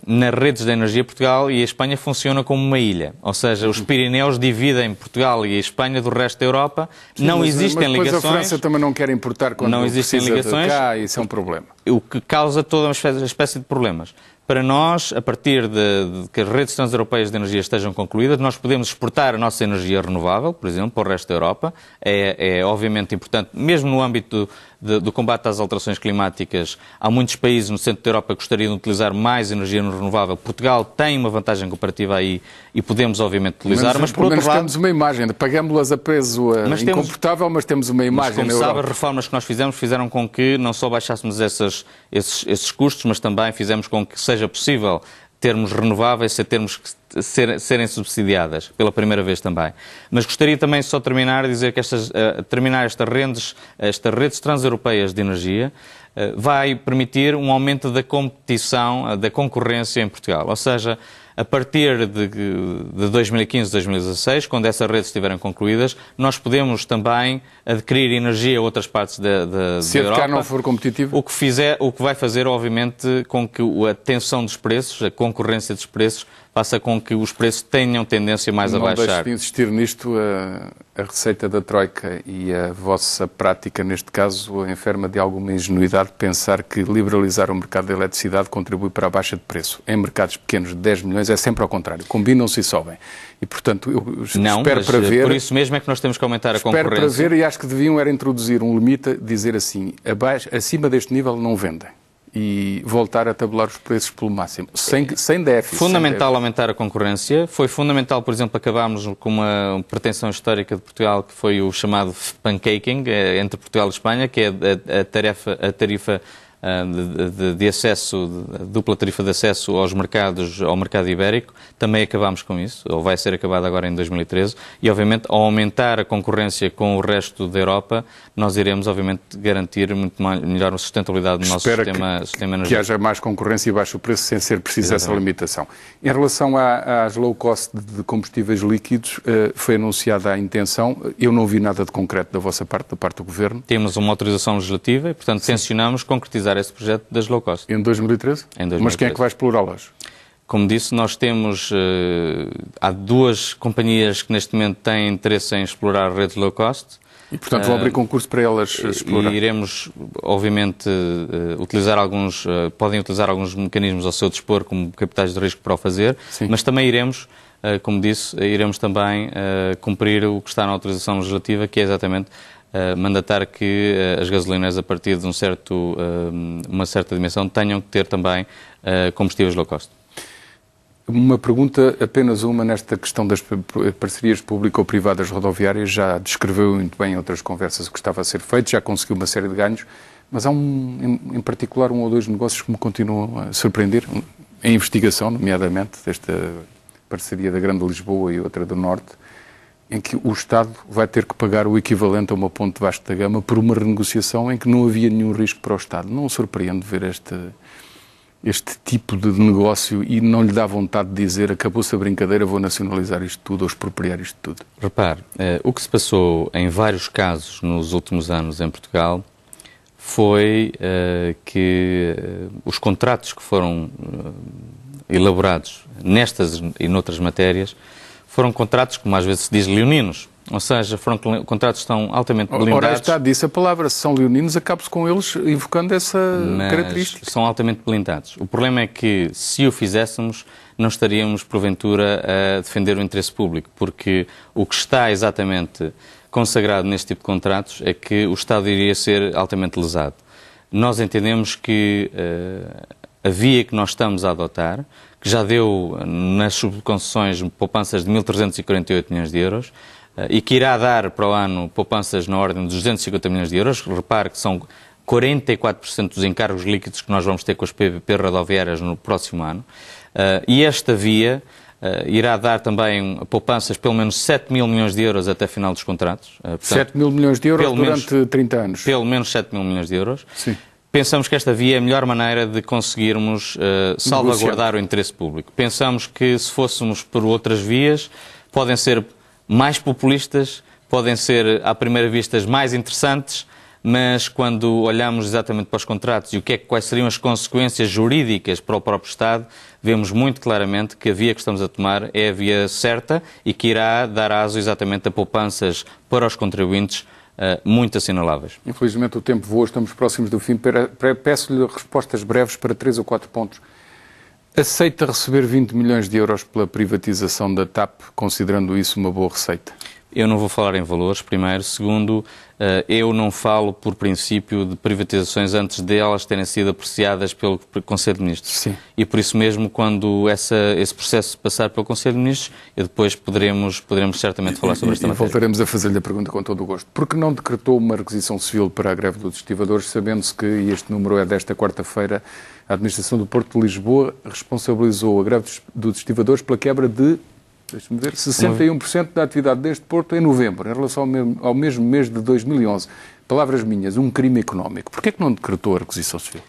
nas redes de energia, Portugal e a Espanha funcionam como uma ilha. Ou seja, os Pirineus dividem Portugal e a Espanha do resto da Europa. Sim, não existem ligações. Mas a França também não quer importar quando não existem ligações. Cá, isso é um problema. O que causa toda uma espécie de problemas. Para nós, a partir de que as redes transeuropeias de energia estejam concluídas, nós podemos exportar a nossa energia renovável, por exemplo, para o resto da Europa. É obviamente importante, mesmo no âmbito do combate às alterações climáticas, há muitos países no centro da Europa que gostariam de utilizar mais energia renovável. Portugal tem uma vantagem comparativa aí e podemos, obviamente, utilizar, mas por outro lado... temos uma imagem, pagamos-las a peso incomportável, mas temos uma imagem na Europa. Como sabe, as reformas que nós fizemos fizeram com que não só baixássemos esses custos, mas também fizemos com que seja possível termos renováveis sem termos que serem subsidiadas, pela primeira vez também. Mas gostaria também só de terminar a dizer que terminar estas redes transeuropeias de energia vai permitir um aumento da competição, da concorrência em Portugal. Ou seja, a partir de 2015, 2016, quando essas redes estiverem concluídas, nós podemos também adquirir energia a outras partes da Europa. Se a de cá não for competitiva? O que vai fazer, obviamente, com que a tensão dos preços, a concorrência dos preços, faça com que os preços tenham tendência mais a baixar. Não deixe de insistir nisto, a receita da Troika e a vossa prática, neste caso, enferma de alguma ingenuidade pensar que liberalizar o mercado da eletricidade contribui para a baixa de preço. Em mercados pequenos de 10 milhões é sempre ao contrário, combinam-se e sobem. E, portanto, eu espero para ver... por isso mesmo é que nós temos que aumentar a concorrência. Espero para ver e acho que deviam era introduzir um limite, dizer assim, acima deste nível não vendem. E voltar a tabular os preços pelo máximo, sem déficit. Fundamental aumentar a concorrência. Foi fundamental, por exemplo, acabarmos com uma pretensão histórica de Portugal, que foi o chamado pancaking entre Portugal e Espanha, que é a tarifa de acesso, de dupla tarifa de acesso aos mercados, ao mercado ibérico, também acabámos com isso, ou vai ser acabado agora em 2013, e obviamente ao aumentar a concorrência com o resto da Europa, nós iremos obviamente garantir muito melhor a sustentabilidade do nosso sistema energético. Que haja mais concorrência e baixo preço sem ser preciso essa limitação. Em relação às low cost de combustíveis líquidos, foi anunciada a intenção, eu não vi nada de concreto da vossa parte, da parte do Governo. Temos uma autorização legislativa e, portanto, tencionamos concretizar esse projeto das low cost. Em 2013? Em 2013. Mas quem é que vai explorá-las? Como disse, nós temos, há duas companhias que neste momento têm interesse em explorar a rede low cost. E, portanto, vão abrir concurso para elas explorar. E iremos, obviamente, podem utilizar alguns mecanismos ao seu dispor, como capitais de risco para o fazer, sim, mas também iremos, como disse, iremos também cumprir o que está na autorização legislativa, que é exatamente mandatar que as gasolinas, a partir de uma certa dimensão, tenham que ter também combustíveis low cost. Uma pergunta, apenas uma, nesta questão das parcerias público-privadas rodoviárias. Já descreveu muito bem em outras conversas o que estava a ser feito, já conseguiu uma série de ganhos, mas há em particular um ou dois negócios que me continuam a surpreender, em investigação, nomeadamente, desta parceria da Grande Lisboa e outra do Norte, em que o Estado vai ter que pagar o equivalente a uma ponte de Vasco da Gama por uma renegociação em que não havia nenhum risco para o Estado. Não surpreende ver este tipo de negócio e não lhe dá vontade de dizer acabou-se a brincadeira, vou nacionalizar isto tudo ou expropriar isto tudo? Repare, o que se passou em vários casos nos últimos anos em Portugal foi que os contratos que foram elaborados nestas e noutras matérias foram contratos, como às vezes se diz, leoninos. Ou seja, foram contratos que estão altamente blindados. Ora, está, disse a palavra, se são leoninos, acaba-se com eles invocando essa característica. São altamente blindados. O problema é que, se o fizéssemos, não estaríamos, porventura, a defender o interesse público, porque o que está exatamente consagrado neste tipo de contratos é que o Estado iria ser altamente lesado. Nós entendemos que a via que nós estamos a adotar, que já deu nas subconcessões poupanças de 1.348 milhões de euros, e que irá dar para o ano poupanças na ordem de 250 milhões de euros. Repare que são 44% dos encargos líquidos que nós vamos ter com as PPP rodoviárias no próximo ano. E esta via irá dar também poupanças pelo menos 7 mil milhões de euros até final dos contratos. Portanto, 7 mil milhões de euros durante 30 anos? Pelo menos 7 mil milhões de euros. Sim. Pensamos que esta via é a melhor maneira de conseguirmos salvaguardar o interesse público. Pensamos que se fôssemos por outras vias, podem ser mais populistas, podem ser, à primeira vista, mais interessantes, mas quando olhamos exatamente para os contratos e quais seriam as consequências jurídicas para o próprio Estado, vemos muito claramente que a via que estamos a tomar é a via certa e que irá dar aso exatamente a poupanças para os contribuintes muito assinaláveis. Infelizmente o tempo voa, estamos próximos do fim. Peço-lhe respostas breves para 3 ou 4 pontos. Aceita receber 20 milhões de euros pela privatização da TAP, considerando isso uma boa receita? Eu não vou falar em valores, primeiro. Segundo, eu não falo por princípio de privatizações antes de elas terem sido apreciadas pelo Conselho de Ministros. Sim. E por isso mesmo, quando esse processo passar pelo Conselho de Ministros, depois poderemos certamente falar sobre esta matéria. Voltaremos a fazer-lhe a pergunta com todo o gosto. Por que não decretou uma requisição civil para a greve dos estivadores, sabendo-se que, e este número é desta quarta-feira, a Administração do Porto de Lisboa responsabilizou a greve dos estivadores pela quebra de, deixe-me ver, 61% da atividade deste porto em novembro, em relação ao mesmo mês de 2011. Palavras minhas, um crime económico. Porquê é que não decretou a requisição civil?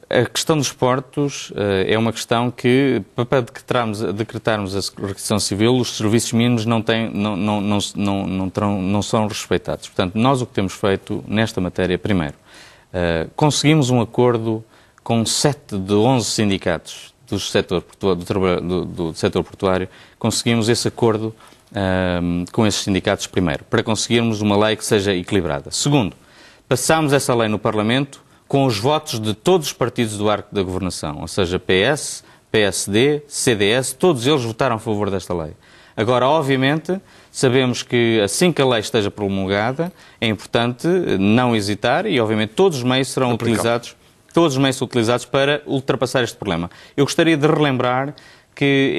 A questão dos portos é uma questão que, para decretarmos a requisição civil, os serviços mínimos não são respeitados. Portanto, nós o que temos feito nesta matéria, primeiro, conseguimos um acordo com 7 de 11 sindicatos do setor portuário, conseguimos esse acordo com esses sindicatos, primeiro, para conseguirmos uma lei que seja equilibrada. Segundo, passámos essa lei no Parlamento com os votos de todos os partidos do arco da governação, ou seja, PS, PSD, CDS, todos eles votaram a favor desta lei. Agora, obviamente, sabemos que assim que a lei esteja promulgada, é importante não hesitar e, obviamente, todos os meios serão utilizados para ultrapassar este problema. Eu gostaria de relembrar que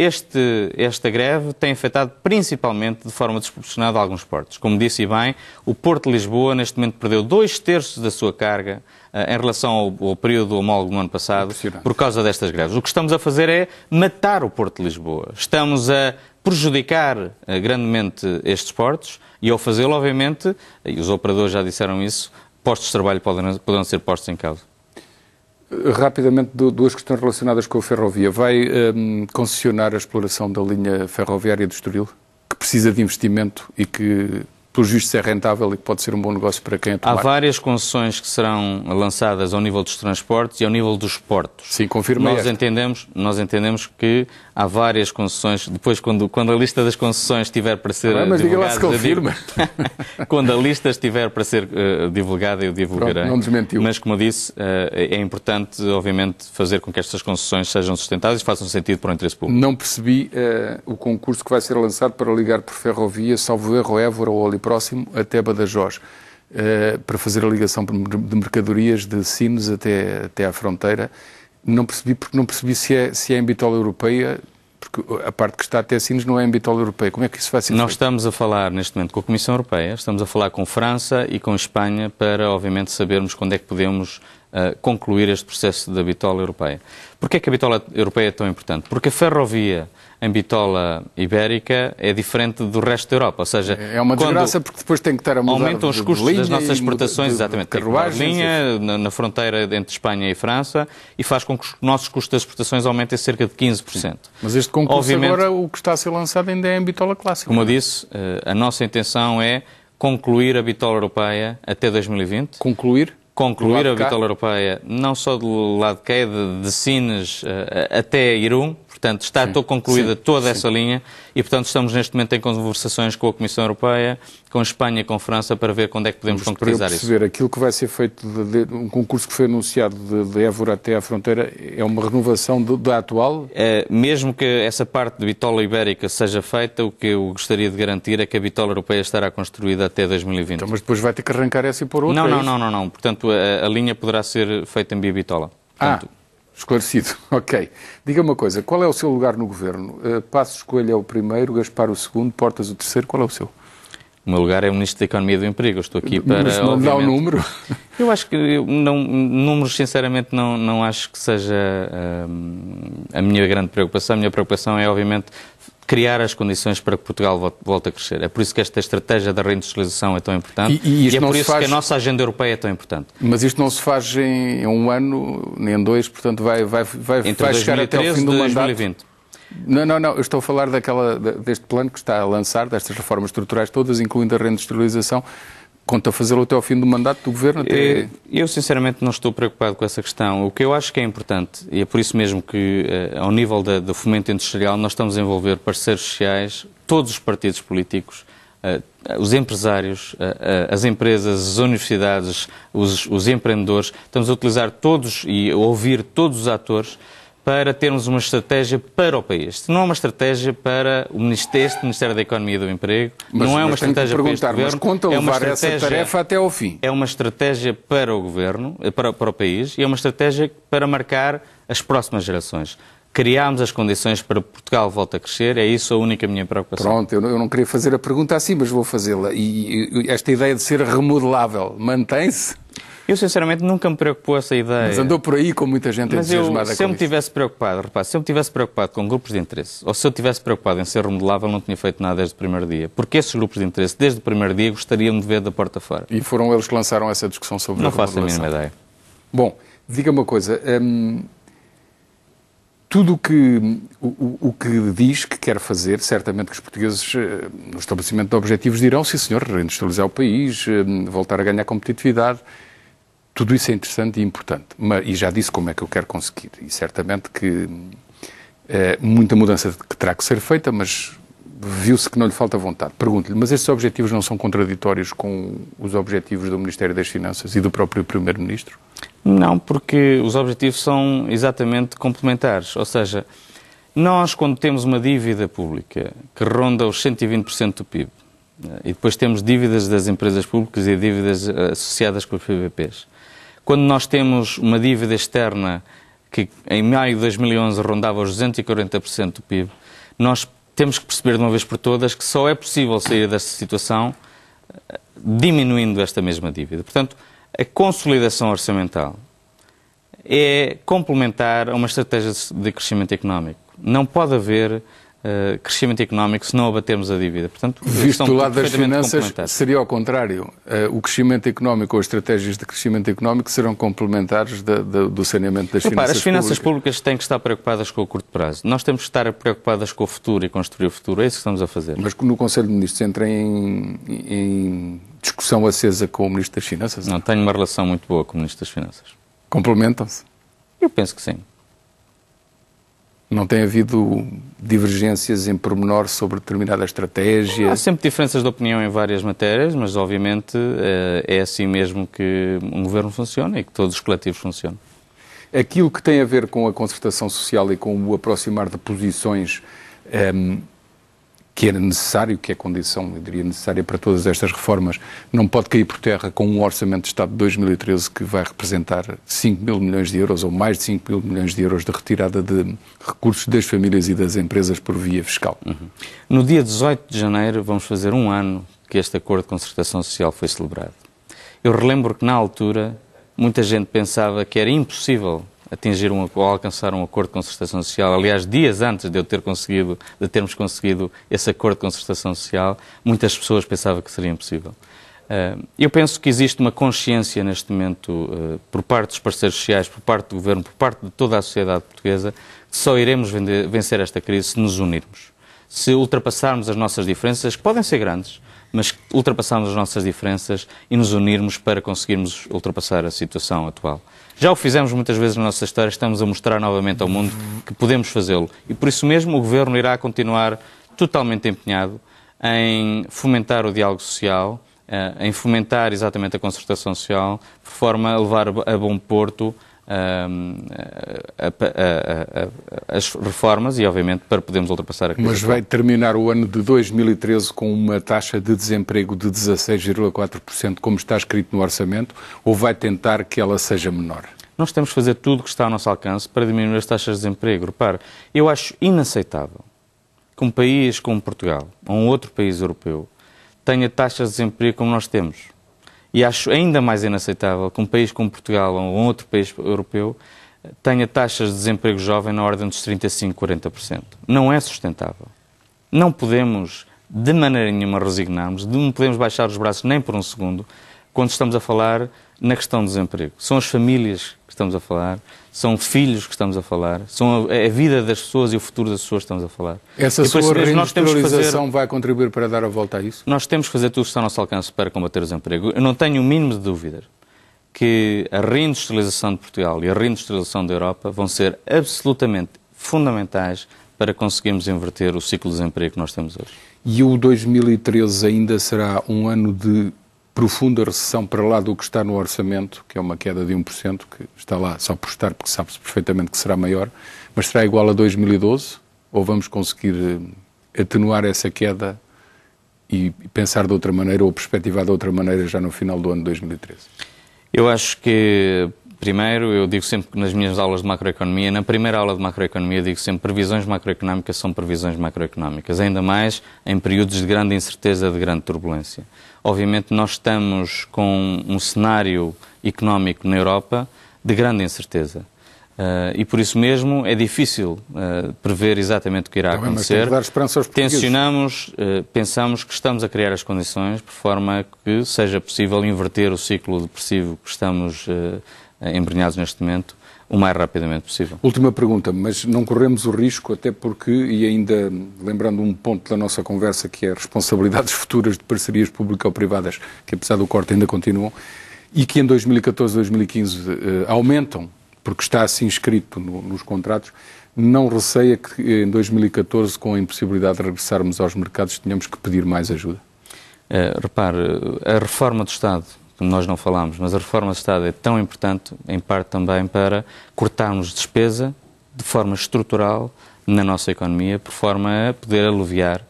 esta greve tem afetado principalmente de forma desproporcionada alguns portos. Como disse bem, o Porto de Lisboa neste momento perdeu 2/3 da sua carga em relação ao período homólogo do ano passado por causa destas greves. O que estamos a fazer é matar o Porto de Lisboa. Estamos a prejudicar grandemente estes portos e ao fazê-lo, obviamente, e os operadores já disseram isso, postos de trabalho poderão ser postos em causa. Rapidamente, duas questões relacionadas com a ferrovia. Vai concessionar a exploração da linha ferroviária de Estoril, que precisa de investimento e que, pelos vistos, é rentável e que pode ser um bom negócio para quem a tomar? Há várias concessões que serão lançadas ao nível dos transportes e ao nível dos portos. Sim, confirma Nós entendemos que há várias concessões. Depois, quando a lista das concessões estiver para ser mas diga lá se confirma. Quando a lista estiver para ser divulgada, eu divulgarei. Pronto, não desmentiu. Mas, como disse, é importante, obviamente, fazer com que estas concessões sejam sustentáveis e façam sentido para o interesse público. Não percebi o concurso que vai ser lançado para ligar por ferrovia, salvo erro, Évora ou ali próximo, até Badajoz, para fazer a ligação de mercadorias de Sines até à fronteira. Não percebi, porque não percebi se é em bitola europeia, porque a parte que está até Sines não é em bitola europeia. Como é que isso vai ser feito? Nós estamos a falar neste momento com a Comissão Europeia, estamos a falar com França e com Espanha para, obviamente, sabermos quando é que podemos concluir este processo da bitola europeia. Porquê é que a bitola europeia é tão importante? Porque a ferrovia em bitola ibérica é diferente do resto da Europa, ou seja... É uma desgraça porque depois tem que estar a mudar aumentam os custos das nossas exportações, exatamente, tem que mudar linha na fronteira entre Espanha e França e faz com que os nossos custos das exportações aumentem cerca de 15%. Mas este concurso agora, o que está a ser lançado ainda é em bitola clássica. Como eu disse, a nossa intenção é concluir a bitola europeia até 2020. Concluir a bitola europeia, não só do lado de cá, de Sines até Irún, portanto está concluída toda essa linha e, portanto, estamos neste momento em conversações com a Comissão Europeia, com a Espanha e com a França para ver quando é que podemos concretizar isso. Para eu perceber, aquilo que vai ser feito, um concurso que foi anunciado de Évora até à fronteira, é uma renovação da atual? Mesmo que essa parte de bitola ibérica seja feita, o que eu gostaria de garantir é que a bitola europeia estará construída até 2020. Então, mas depois vai ter que arrancar essa e pôr outra? Não. Portanto, a linha poderá ser feita em bibitola. Portanto, esclarecido. Ok. Diga-me uma coisa, qual é o seu lugar no Governo? Passos Coelho é o primeiro, Gaspar o segundo, Portas o terceiro, qual é o seu? O meu lugar é o Ministro da Economia e do Emprego. Eu estou aqui para... Mas não dá o número? Eu acho que... números, sinceramente, não acho que seja a minha grande preocupação. A minha preocupação é, obviamente, criar as condições para que Portugal volte a crescer. É por isso que esta estratégia da reindustrialização é tão importante e é por isso que a nossa agenda europeia é tão importante. Mas isto não se faz em um ano, nem em dois, portanto vai chegar até ao fim do mandato. 2020. Não, eu estou a falar deste plano que está a lançar, destas reformas estruturais todas, incluindo a reindustrialização. Conta fazê-lo até ao fim do mandato do Governo? Eu, sinceramente, não estou preocupado com essa questão. O que eu acho que é importante, e é por isso mesmo que, ao nível do fomento industrial, nós estamos a envolver parceiros sociais, todos os partidos políticos, os empresários, as empresas, as universidades, os empreendedores. Estamos a utilizar todos e a ouvir todos os atores para termos uma estratégia para o país. Isto não é uma estratégia para este Ministério da Economia e do Emprego, não é uma estratégia para este Governo. Mas conta levar essa tarefa até ao fim. É uma estratégia para o Governo, para o país, e é uma estratégia para marcar as próximas gerações. Criámos as condições para que Portugal volte a crescer, é isso a única minha preocupação. Pronto, eu não queria fazer a pergunta assim, mas vou fazê-la. E esta ideia de ser remodelável, mantém-se? Eu, sinceramente, nunca me preocupou essa ideia. Mas andou por aí com muita gente entusiasmada com isso. Se eu me tivesse preocupado, repare, se eu me tivesse preocupado com grupos de interesse, ou se eu tivesse preocupado em ser remodelável, não tinha feito nada desde o primeiro dia. Porque esses grupos de interesse, desde o primeiro dia, gostariam de ver da porta fora. E foram eles que lançaram essa discussão sobre a remodelação. Não faço a mínima ideia. Bom, diga-me uma coisa. Tudo o que diz que quer fazer, certamente que os portugueses, no estabelecimento de objetivos, dirão, sim senhor, reindustrializar o país, voltar a ganhar competitividade. Tudo isso é interessante e importante. E já disse como é que eu quero conseguir. E certamente que muita mudança que terá que ser feita, mas viu-se que não lhe falta vontade. Pergunto-lhe, mas estes objetivos não são contraditórios com os objetivos do Ministério das Finanças e do próprio Primeiro-Ministro? Não, porque os objetivos são exatamente complementares. Ou seja, nós, quando temos uma dívida pública que ronda os 120% do PIB, e depois temos dívidas das empresas públicas e dívidas associadas com os PPPs, quando nós temos uma dívida externa que em maio de 2011 rondava os 240% do PIB, nós temos que perceber de uma vez por todas que só é possível sair desta situação diminuindo esta mesma dívida. Portanto, a consolidação orçamental é complementar a uma estratégia de crescimento económico. Não pode haver crescimento económico se não abatermos a dívida. Portanto, visto do lado das finanças, seria ao contrário. O crescimento económico ou as estratégias de crescimento económico serão complementares do saneamento das finanças públicas. As finanças públicas têm que estar preocupadas com o curto prazo. Nós temos que estar preocupadas com o futuro e construir o futuro. É isso que estamos a fazer. Mas no Conselho de Ministros entra em discussão acesa com o Ministro das Finanças? Não, tenho uma relação muito boa com o Ministro das Finanças. Complementam-se? Eu penso que sim. Não tem havido divergências em pormenor sobre determinada estratégia? Há sempre diferenças de opinião em várias matérias, mas obviamente é assim mesmo que um governo funciona e que todos os coletivos funcionam. Aquilo que tem a ver com a concertação social e com o aproximar de posições que era necessário, que é condição, eu diria, necessária para todas estas reformas, não pode cair por terra com um orçamento de Estado de 2013 que vai representar 5 mil milhões de euros ou mais de 5 mil milhões de euros de retirada de recursos das famílias e das empresas por via fiscal. No dia 18 de janeiro vamos fazer um ano que este acordo de concertação social foi celebrado. Eu relembro que na altura muita gente pensava que era impossível ou alcançar um acordo de concertação social. Aliás, dias antes de termos conseguido esse acordo de concertação social, muitas pessoas pensavam que seria impossível. Eu penso que existe uma consciência neste momento, por parte dos parceiros sociais, por parte do Governo, por parte de toda a sociedade portuguesa, que só iremos vencer esta crise se nos unirmos. Se ultrapassarmos as nossas diferenças, que podem ser grandes, mas ultrapassarmos as nossas diferenças e nos unirmos para conseguirmos ultrapassar a situação atual. Já o fizemos muitas vezes na nossa história, estamos a mostrar novamente ao mundo que podemos fazê-lo. E por isso mesmo o Governo irá continuar totalmente empenhado em fomentar o diálogo social, em fomentar exatamente a concertação social, de forma a levar a bom porto as reformas e, obviamente, para podermos ultrapassar a crise. Mas vai terminar o ano de 2013 com uma taxa de desemprego de 16,4%, como está escrito no orçamento, ou vai tentar que ela seja menor? Nós temos que fazer tudo o que está ao nosso alcance para diminuir as taxas de desemprego. Repare, eu acho inaceitável que um país como Portugal, ou um outro país europeu, tenha taxas de desemprego como nós temos. E acho ainda mais inaceitável que um país como Portugal ou um outro país europeu tenha taxas de desemprego jovem na ordem dos 35%, 40%. Não é sustentável. Não podemos, de maneira nenhuma, resignarmos, não podemos baixar os braços nem por um segundo quando estamos a falar na questão do desemprego. São as famílias que estamos a falar, são filhos que estamos a falar, são a vida das pessoas e o futuro das pessoas que estamos a falar. Essa sua reindustrialização vai contribuir para dar a volta a isso? Nós temos que fazer tudo o que está ao nosso alcance para combater o desemprego. Eu não tenho o mínimo de dúvida que a reindustrialização de Portugal e a reindustrialização da Europa vão ser absolutamente fundamentais para conseguirmos inverter o ciclo de desemprego que nós temos hoje. E o 2013 ainda será um ano de profunda recessão para lá do que está no orçamento, que é uma queda de 1%, que está lá só por estar, porque sabe-se perfeitamente que será maior, mas será igual a 2012? Ou vamos conseguir atenuar essa queda e pensar de outra maneira ou perspectivar de outra maneira já no final do ano de 2013? Eu acho que, primeiro, eu digo sempre que nas minhas aulas de macroeconomia, na primeira aula de macroeconomia, digo sempre que previsões macroeconómicas são previsões macroeconómicas, ainda mais em períodos de grande incerteza, de grande turbulência. Obviamente nós estamos com um cenário económico na Europa de grande incerteza. E por isso mesmo é difícil prever exatamente o que irá acontecer. Pensamos que estamos a criar as condições por forma que seja possível inverter o ciclo depressivo que estamos embrenhados neste momento o mais rapidamente possível. Última pergunta, mas não corremos o risco, até porque, e ainda lembrando um ponto da nossa conversa, que é responsabilidades futuras de parcerias público-privadas, que apesar do corte ainda continuam, e que em 2014 e 2015 aumentam, porque está assim escrito nos contratos, não receia que em 2014, com a impossibilidade de regressarmos aos mercados, tenhamos que pedir mais ajuda? Repare, a reforma do Estado, como nós não falámos, mas a reforma do Estado é tão importante, em parte também, para cortarmos despesa de forma estrutural na nossa economia, por forma a poder aliviar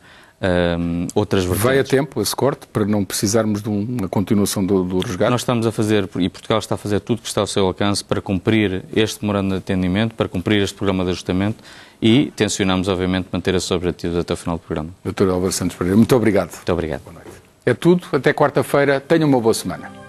outras vertentes. Vai a tempo esse corte para não precisarmos de uma continuação do resgate? Nós estamos a fazer, e Portugal está a fazer tudo que está ao seu alcance para cumprir este memorando de entendimento, para cumprir este programa de ajustamento e tencionamos, obviamente, manter esses objetivos até o final do programa. Dr. Álvaro Santos Pereira, muito obrigado. Muito obrigado. Boa noite. É tudo. Até quarta-feira. Tenha uma boa semana.